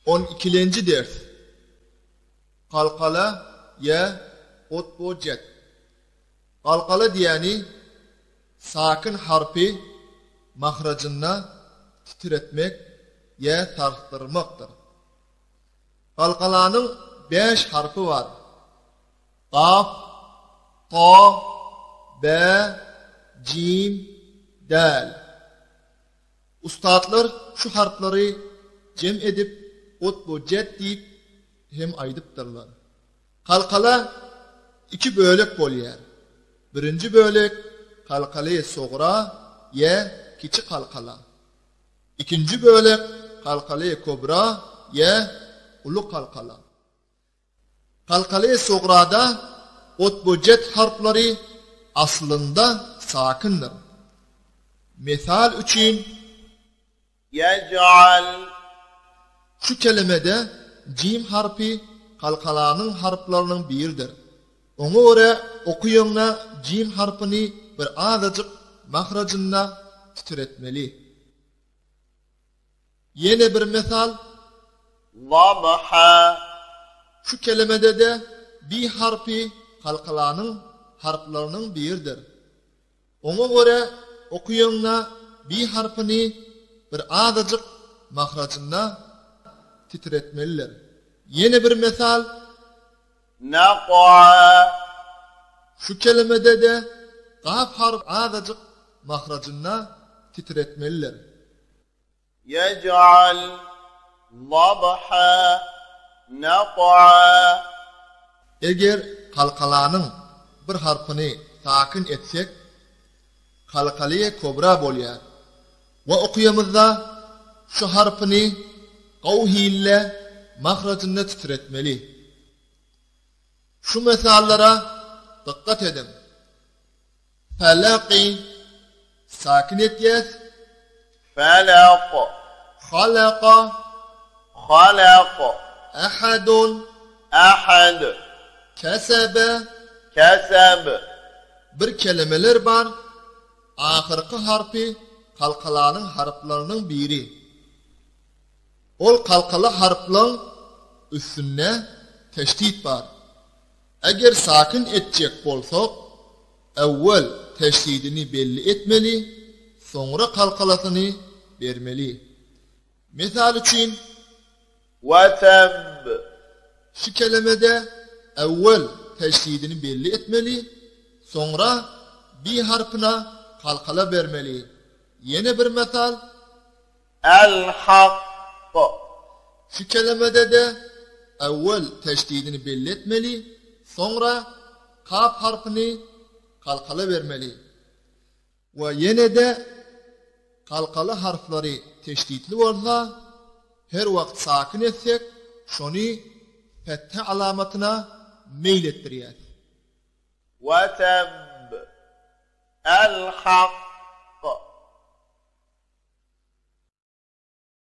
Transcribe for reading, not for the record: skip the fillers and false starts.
12. ders. Qalqala ya otbojet. Qalqala diyani sakin harfi mahracına titretmek ya tartırmaktır. Qalqalanın 5 harfi var. Qaf, ta, ba, jim, dal. Ustadlar şu harfleri cem edip otbojet deyip hem aydıptırlar. Qalqala 2 bölük bolýar. Birinci bölük qalqala-y soğra ya kiçik qalqala. İkinci bölük qalqala-y kobra ya ulu qalqala. Qalqala-y soğrada otbojet harfleri aslında sakindir. Misal üçün yec'al. Şu kelimede jim harfi qalqalanın harflarının biridir. Ona göre okuyunla jim harfini bir azıcık mahracına titretmeli. Yine bir misal Zabha. Şu kelimede de bir harfi qalqalanın harflarının biridir. Ona göre okuyunla bir harfini bir azıcık mahracına titretmeliler. Yeni bir misal Naq'a. Şu kelimede de qaf harf azıcık mahracına titretmeliler. Yec'al. Zabha. Naq'a. Eğer qalqalanın bir harfini sakin etsek qalqala-y kobra bolýar. Ve okuyamızda şu harfini qawhille mahracını titretmeli. Şu mesallara dikkat edin. Falaqi sakin etyez. Falaq. Khalaqa Khalaq. ahadun Ahad. kesebe. Kasab. Bir kelimeler var. Ahırkı harfi qalqalanın harflarının biri. Ol qalqala harfların üstüne teşdid var. Eğer sakin etcek bolsak, evvel teşdidini belli etmeli, sonra qalqalasını vermeli. Misal için, Watab. şu kelimede evvel teşdidini belli etmeli, sonra bir harfına qalqala vermeli. Yine bir misal, Al-Haqq. şu kelimede de evvel teşdidini belli etmeli, sonra kaf harfini qalqala vermeli. Ve yine de qalqala harfleri teşdidli olsa, her vakt sakin etsek, şonu fetha alamatına meylettiriyaz. Watab. Al-Haqq.